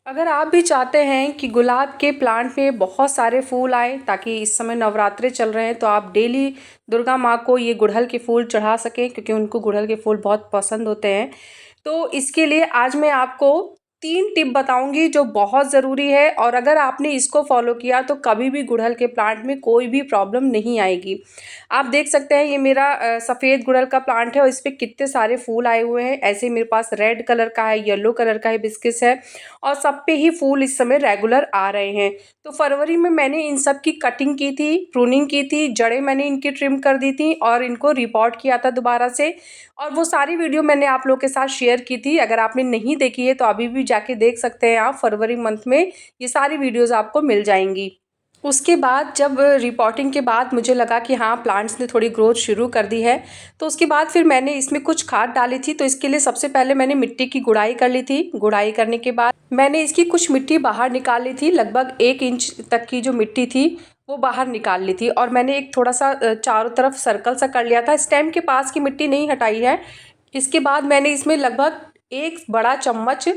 अगर आप भी चाहते हैं कि गुलाब के प्लांट में बहुत सारे फूल आए ताकि इस समय नवरात्रे चल रहे हैं तो आप डेली दुर्गा माँ को ये गुड़हल के फूल चढ़ा सकें क्योंकि उनको गुड़हल के फूल बहुत पसंद होते हैं। तो इसके लिए आज मैं आपको 3 टिप बताऊंगी जो बहुत ज़रूरी है और अगर आपने इसको फॉलो किया तो कभी भी गुड़हल के प्लांट में कोई भी प्रॉब्लम नहीं आएगी। आप देख सकते हैं ये मेरा सफ़ेद गुड़हल का प्लांट है और इस पे कितने सारे फूल आए हुए हैं। ऐसे मेरे पास रेड कलर का है, येलो कलर का है, बिस्किस है और सब पे ही फूल इस समय रेगुलर आ रहे हैं। तो फरवरी में मैंने इन सब की कटिंग की थी, प्रूनिंग की थी, जड़ें मैंने इनकी ट्रिम कर दी थी और इनको रिपॉट किया था दोबारा से और वो सारी वीडियो मैंने आप लोग के साथ शेयर की थी। अगर आपने नहीं देखी है तो अभी भी जाके देख सकते हैं आप। फरवरी मंथ में ये सारी वीडियोज़ आपको मिल जाएंगी। उसके बाद जब रिपोर्टिंग के बाद मुझे लगा कि हाँ प्लांट्स ने थोड़ी ग्रोथ शुरू कर दी है, तो उसके बाद फिर मैंने इसमें कुछ खाद डाली थी। तो इसके लिए सबसे पहले मैंने मिट्टी की गुड़ाई कर ली थी। गुड़ाई करने के बाद मैंने इसकी कुछ मिट्टी बाहर निकाल ली थी, लगभग 1 इंच तक की जो मिट्टी थी वो बाहर निकाल ली थी और मैंने एक थोड़ा सा चारों तरफ सर्कल सा कर लिया था। स्टेम के पास की मिट्टी नहीं हटाई है। इसके बाद मैंने इसमें लगभग 1 बड़ा चम्मच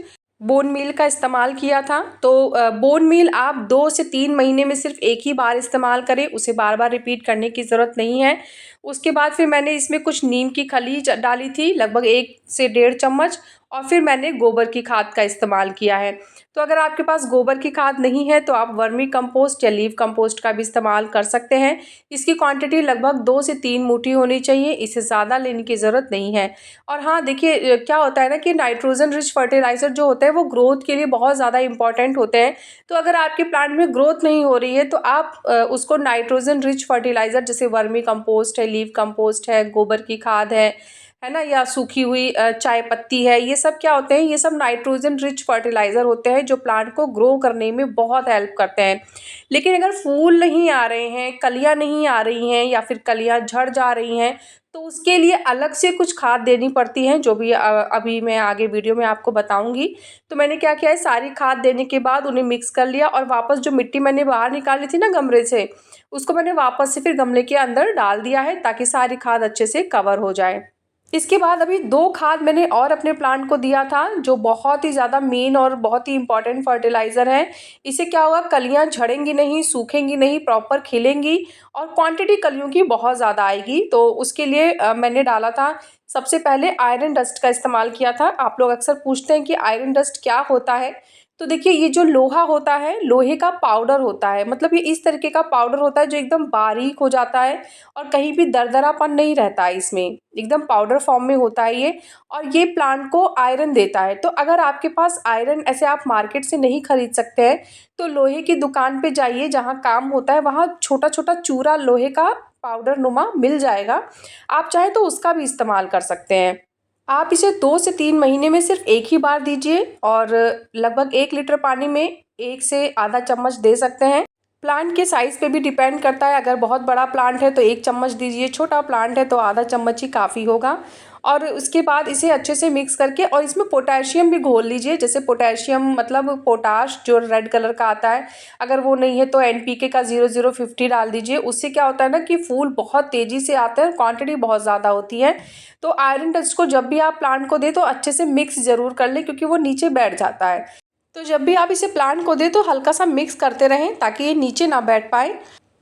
बोन मील का इस्तेमाल किया था। तो बोन मील आप 2 से 3 महीने में सिर्फ एक ही बार इस्तेमाल करें, उसे बार बार रिपीट करने की ज़रूरत नहीं है। उसके बाद फिर मैंने इसमें कुछ नीम की खली डाली थी, लगभग 1 से 1.5 चम्मच और फिर मैंने गोबर की खाद का इस्तेमाल किया है। तो अगर आपके पास गोबर की खाद नहीं है तो आप वर्मी कंपोस्ट या लीव कंपोस्ट का भी इस्तेमाल कर सकते हैं। इसकी क्वांटिटी लगभग 2 से 3 मुट्ठी होनी चाहिए, इससे ज़्यादा लेने की ज़रूरत नहीं है। और हाँ देखिए क्या होता है ना कि नाइट्रोजन रिच फर्टिलाइज़र जो होते हैं वो ग्रोथ के लिए बहुत ज़्यादा इंपॉर्टेंट होते हैं। तो अगर आपके प्लांट में ग्रोथ नहीं हो रही है तो आप उसको नाइट्रोजन रिच फर्टिलाइज़र जैसे वर्मी कंपोस्ट है, लीव कंपोस्ट है, गोबर की खाद है ना, या सूखी हुई चाय पत्ती है, ये सब क्या होते हैं, ये सब नाइट्रोजन रिच फर्टिलाइज़र होते हैं जो प्लांट को ग्रो करने में बहुत हेल्प करते हैं। लेकिन अगर फूल नहीं आ रहे हैं, कलियाँ नहीं आ रही हैं या फिर कलियाँ झड़ जा रही हैं तो उसके लिए अलग से कुछ खाद देनी पड़ती हैं, जो भी अभी मैं आगे वीडियो में आपको बताऊंगी। तो मैंने क्या किया है, सारी खाद देने के बाद उन्हें मिक्स कर लिया और वापस जो मिट्टी मैंने बाहर निकाली थी ना गमले से, उसको मैंने वापस से फिर गमले के अंदर डाल दिया है ताकि सारी खाद अच्छे से कवर हो जाए। इसके बाद अभी 2 खाद मैंने और अपने प्लांट को दिया था जो बहुत ही ज़्यादा मेन और बहुत ही इम्पोर्टेंट फर्टिलाइज़र है। इससे क्या होगा, कलियाँ झड़ेंगी नहीं, सूखेंगी नहीं, प्रॉपर खिलेंगी और क्वांटिटी कलियों की बहुत ज़्यादा आएगी। तो उसके लिए मैंने डाला था, सबसे पहले आयरन डस्ट का इस्तेमाल किया था। आप लोग अक्सर पूछते हैं कि आयरन डस्ट क्या होता है? तो देखिए ये जो लोहा होता है, लोहे का पाउडर होता है, मतलब ये इस तरीके का पाउडर होता है जो एकदम बारीक हो जाता है और कहीं भी दरदरापन नहीं रहता है इसमें, एकदम पाउडर फॉर्म में होता है ये और ये प्लांट को आयरन देता है। तो अगर आपके पास आयरन ऐसे आप मार्केट से नहीं खरीद सकते हैं तो लोहे की दुकान पे जाइए, जहाँ काम होता है वहाँ छोटा छोटा चूरा लोहे का पाउडर नुमा मिल जाएगा। आप चाहे तो उसका भी इस्तेमाल कर सकते हैं। आप इसे 2 से 3 महीने में सिर्फ एक ही बार दीजिए और लगभग 1 लीटर पानी में 1 से आधा चम्मच दे सकते हैं। प्लांट के साइज़ पे भी डिपेंड करता है, अगर बहुत बड़ा प्लांट है तो 1 चम्मच दीजिए, छोटा प्लांट है तो आधा चम्मच ही काफ़ी होगा। और उसके बाद इसे अच्छे से मिक्स करके और इसमें पोटेशियम भी घोल लीजिए, जैसे पोटेशियम मतलब पोटाश जो रेड कलर का आता है, अगर वो नहीं है तो एनपीके का 0050 डाल दीजिए। उससे क्या होता है ना कि फूल बहुत तेज़ी से आते हैं, क्वांटिटी बहुत ज़्यादा होती है। तो आयरन डस्ट को जब भी आप प्लांट को दें तो अच्छे से मिक्स ज़रूर कर लें क्योंकि वो नीचे बैठ जाता है। तो जब भी आप इसे प्लांट को दें तो हल्का सा मिक्स करते रहें ताकि ये नीचे ना बैठ पाए।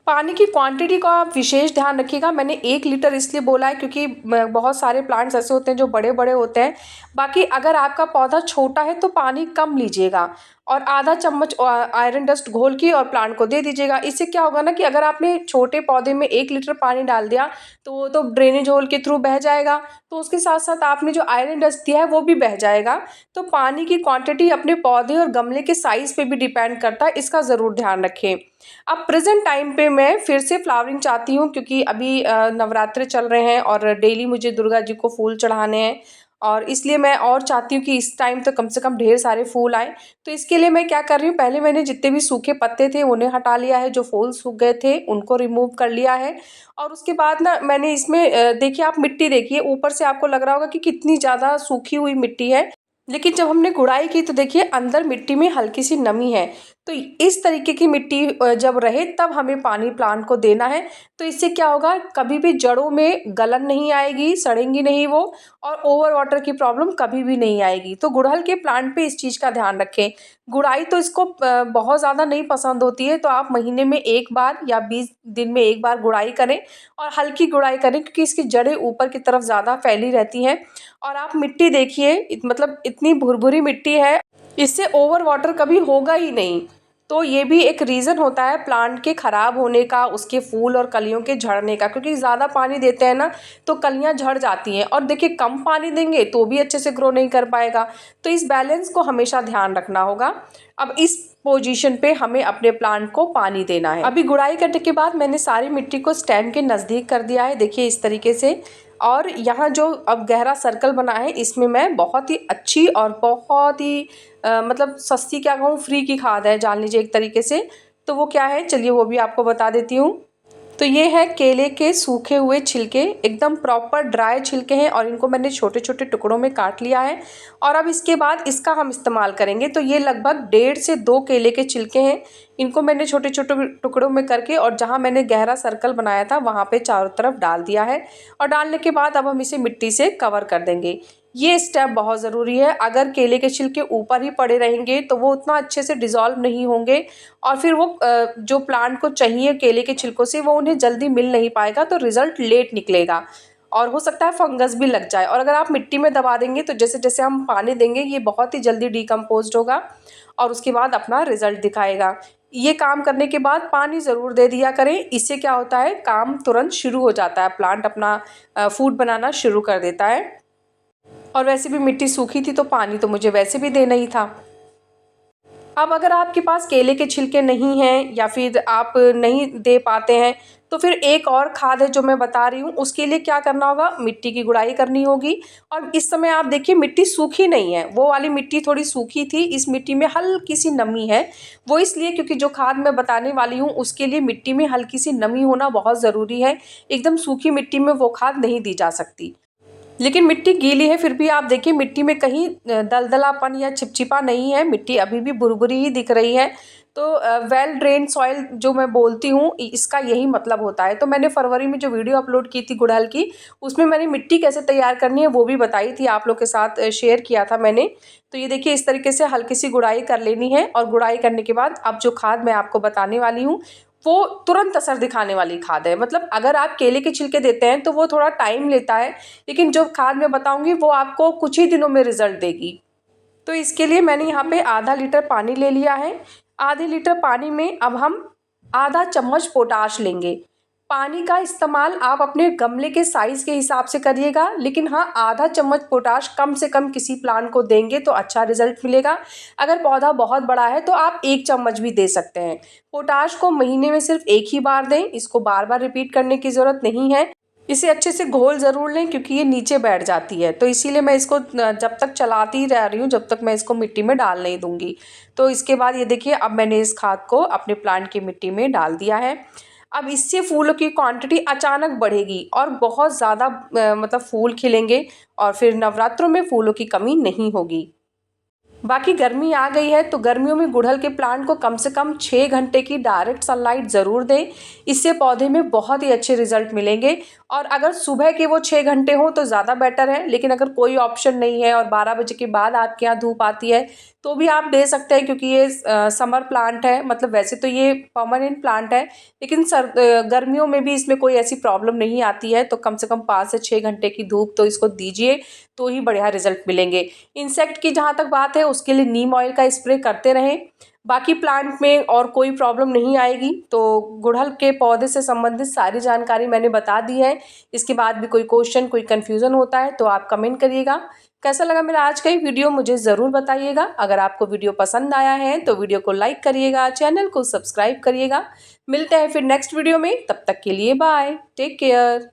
पानी की क्वांटिटी का आप विशेष ध्यान रखिएगा। मैंने 1 लीटर इसलिए बोला है क्योंकि बहुत सारे प्लांट्स ऐसे होते हैं जो बड़े बड़े होते हैं। बाकी अगर आपका पौधा छोटा है तो पानी कम लीजिएगा और आधा चम्मच आयरन डस्ट घोल के और प्लांट को दे दीजिएगा। इससे क्या होगा ना कि अगर आपने छोटे पौधे में 1 लीटर पानी डाल दिया तो वो तो ड्रेनेज होल के थ्रू बह जाएगा, तो उसके साथ साथ आपने जो आयरन डस्ट दिया है वो भी बह जाएगा। तो पानी की क्वांटिटी अपने पौधे और गमले के साइज़ पे भी डिपेंड करता है, इसका ज़रूर ध्यान रखें। अब प्रेजेंट टाइम पे मैं फिर से फ्लावरिंग चाहती हूँ क्योंकि अभी नवरात्रे चल रहे हैं और डेली मुझे दुर्गा जी को फूल चढ़ाने हैं और इसलिए मैं और चाहती हूँ कि इस टाइम तो कम से कम ढेर सारे फूल आए। तो इसके लिए मैं क्या कर रही हूँ, पहले मैंने जितने भी सूखे पत्ते थे उन्हें हटा लिया है, जो फूल सूख गए थे उनको रिमूव कर लिया है। और उसके बाद ना मैंने इसमें देखिए, आप मिट्टी देखिए, ऊपर से आपको लग रहा होगा कि कितनी ज़्यादा सूखी हुई मिट्टी है। लेकिन जब हमने गुड़ाई की तो देखिए अंदर मिट्टी में हल्की सी नमी है। तो इस तरीके की मिट्टी जब रहे तब हमें पानी प्लांट को देना है। तो इससे क्या होगा, कभी भी जड़ों में गलन नहीं आएगी, सड़ेंगी नहीं वो, और ओवर वाटर की प्रॉब्लम कभी भी नहीं आएगी। तो गुड़हल के प्लांट पे इस चीज़ का ध्यान रखें। गुड़ाई तो इसको बहुत ज़्यादा नहीं पसंद होती है, तो आप महीने में 1 बार या 20 दिन में 1 बार गुड़ाई करें, और हल्की गुड़ाई करें क्योंकि इसकी जड़ें ऊपर की तरफ ज़्यादा फैली रहती हैं। और आप मिट्टी देखिए, मतलब इतनी भुरभुरी मिट्टी है, इससे ओवर वाटर कभी होगा ही नहीं। तो ये भी एक रीज़न होता है प्लांट के ख़राब होने का, उसके फूल और कलियों के झड़ने का, क्योंकि ज़्यादा पानी देते हैं ना तो कलियां झड़ जाती हैं। और देखिए कम पानी देंगे तो भी अच्छे से ग्रो नहीं कर पाएगा। तो इस बैलेंस को हमेशा ध्यान रखना होगा। अब इस पोजीशन पे हमें अपने प्लांट को पानी देना है। अभी गुड़ाई करने के बाद मैंने सारी मिट्टी को स्टैंड के नज़दीक कर दिया है, देखिए इस तरीके से। और यहाँ जो अब गहरा सर्कल बना है, इसमें मैं बहुत ही अच्छी और बहुत ही मतलब सस्ती, क्या कहूँ, फ्री की खाद है जान लीजिए एक तरीके से। तो वो क्या है, चलिए वो भी आपको बता देती हूँ। तो ये है केले के सूखे हुए छिलके, एकदम प्रॉपर ड्राई छिलके हैं, और इनको मैंने छोटे छोटे टुकड़ों में काट लिया है। और अब इसके बाद इसका हम इस्तेमाल करेंगे। तो ये लगभग 1.5 से 2 केले के छिलके हैं। इनको मैंने छोटे छोटे टुकड़ों में करके, और जहाँ मैंने गहरा सर्कल बनाया था वहाँ पे चारों तरफ डाल दिया है। और डालने के बाद अब हम इसे मिट्टी से कवर कर देंगे। ये स्टेप बहुत ज़रूरी है। अगर केले के छिलके ऊपर ही पड़े रहेंगे तो वो उतना अच्छे से डिज़ोल्व नहीं होंगे, और फिर वो जो प्लांट को चाहिए केले के छिलकों से वो उन्हें जल्दी मिल नहीं पाएगा, तो रिज़ल्ट लेट निकलेगा और हो सकता है फंगस भी लग जाए। और अगर आप मिट्टी में दबा देंगे तो जैसे जैसे हम पानी देंगे ये बहुत ही जल्दी डिकम्पोज्ड होगा और उसके बाद अपना रिज़ल्ट दिखाएगा। ये काम करने के बाद पानी ज़रूर दे दिया करें। इससे क्या होता है, काम तुरंत शुरू हो जाता है, प्लांट अपना फूड बनाना शुरू कर देता है। और वैसे भी मिट्टी सूखी थी तो पानी तो मुझे वैसे भी देना ही था। अब अगर आपके पास केले के छिलके नहीं हैं या फिर आप नहीं दे पाते हैं, तो फिर एक और खाद है जो मैं बता रही हूँ। उसके लिए क्या करना होगा, मिट्टी की गुड़ाई करनी होगी। और इस समय आप देखिए मिट्टी सूखी नहीं है, वो वाली मिट्टी थोड़ी सूखी थी, इस मिट्टी में हल्की सी नमी है। वो इसलिए क्योंकि जो खाद मैं बताने वाली हूँ उसके लिए मिट्टी में हल्की सी नमी होना बहुत ज़रूरी है। एकदम सूखी मिट्टी में वो खाद नहीं दी जा सकती। लेकिन मिट्टी गीली है, फिर भी आप देखिए मिट्टी में कहीं दलदलापन या चिपचिपा नहीं है, मिट्टी अभी भी भुरभुरी ही दिख रही है। तो वेल ड्रेन सॉइल जो मैं बोलती हूँ इसका यही मतलब होता है। तो मैंने फरवरी में जो वीडियो अपलोड की थी गुड़हल की, उसमें मैंने मिट्टी कैसे तैयार करनी है वो भी बताई थी, आप लोग के साथ शेयर किया था मैंने। तो ये देखिए इस तरीके से हल्की सी गुड़ाई कर लेनी है, और गुड़ाई करने के बाद अब जो खाद मैं आपको बताने वाली हूँ वो तुरंत असर दिखाने वाली खाद है। मतलब अगर आप केले के छिलके देते हैं तो वो थोड़ा टाइम लेता है, लेकिन जो खाद मैं बताऊंगी वो आपको कुछ ही दिनों में रिजल्ट देगी। तो इसके लिए मैंने यहाँ पे आधा लीटर पानी ले लिया है। आधे लीटर पानी में अब हम आधा चम्मच पोटाश लेंगे। पानी का इस्तेमाल आप अपने गमले के साइज के हिसाब से करिएगा, लेकिन हाँ आधा चम्मच पोटाश कम से कम किसी प्लांट को देंगे तो अच्छा रिजल्ट मिलेगा। अगर पौधा बहुत बड़ा है तो आप 1 चम्मच भी दे सकते हैं। पोटाश को महीने में सिर्फ 1 ही बार दें, इसको बार बार रिपीट करने की ज़रूरत नहीं है। इसे अच्छे से घोल ज़रूर लें क्योंकि ये नीचे बैठ जाती है, तो इसीलिए मैं इसको जब तक चलाती ही रह रही हूँ जब तक मैं इसको मिट्टी में डाल नहीं दूंगी। तो इसके बाद ये देखिए अब मैंने इस खाद को अपने प्लांट की मिट्टी में डाल दिया है। अब इससे फूलों की क्वांटिटी अचानक बढ़ेगी और बहुत ज़्यादा मतलब फूल खिलेंगे, और फिर नवरात्रों में फूलों की कमी नहीं होगी। बाकी गर्मी आ गई है तो गर्मियों में गुड़हल के प्लांट को कम से कम 6 घंटे की डायरेक्ट सनलाइट ज़रूर दें। इससे पौधे में बहुत ही अच्छे रिजल्ट मिलेंगे। और अगर सुबह के वो 6 घंटे हों तो ज़्यादा बेटर है, लेकिन अगर कोई ऑप्शन नहीं है और 12 बजे के बाद आपके यहाँ धूप आती है तो भी आप दे सकते हैं, क्योंकि ये समर प्लांट है। मतलब वैसे तो ये परमानेंट प्लांट है, लेकिन गर्मियों में भी इसमें कोई ऐसी प्रॉब्लम नहीं आती है। तो कम से कम 5 से 6 घंटे की धूप तो इसको दीजिए, तो ही बढ़िया रिजल्ट मिलेंगे। इंसेक्ट की जहाँ तक बात है उसके लिए नीम ऑयल का स्प्रे करते रहें। बाकी प्लांट में और कोई प्रॉब्लम नहीं आएगी। तो गुड़हल के पौधे से संबंधित सारी जानकारी मैंने बता दी है। इसके बाद भी कोई क्वेश्चन, कोई कन्फ्यूज़न होता है तो आप कमेंट करिएगा। कैसा लगा मेरा आज का ये वीडियो मुझे ज़रूर बताइएगा। अगर आपको वीडियो पसंद आया है तो वीडियो को लाइक करिएगा, चैनल को सब्सक्राइब करिएगा। मिलते हैं फिर नेक्स्ट वीडियो में, तब तक के लिए बाय, टेक केयर।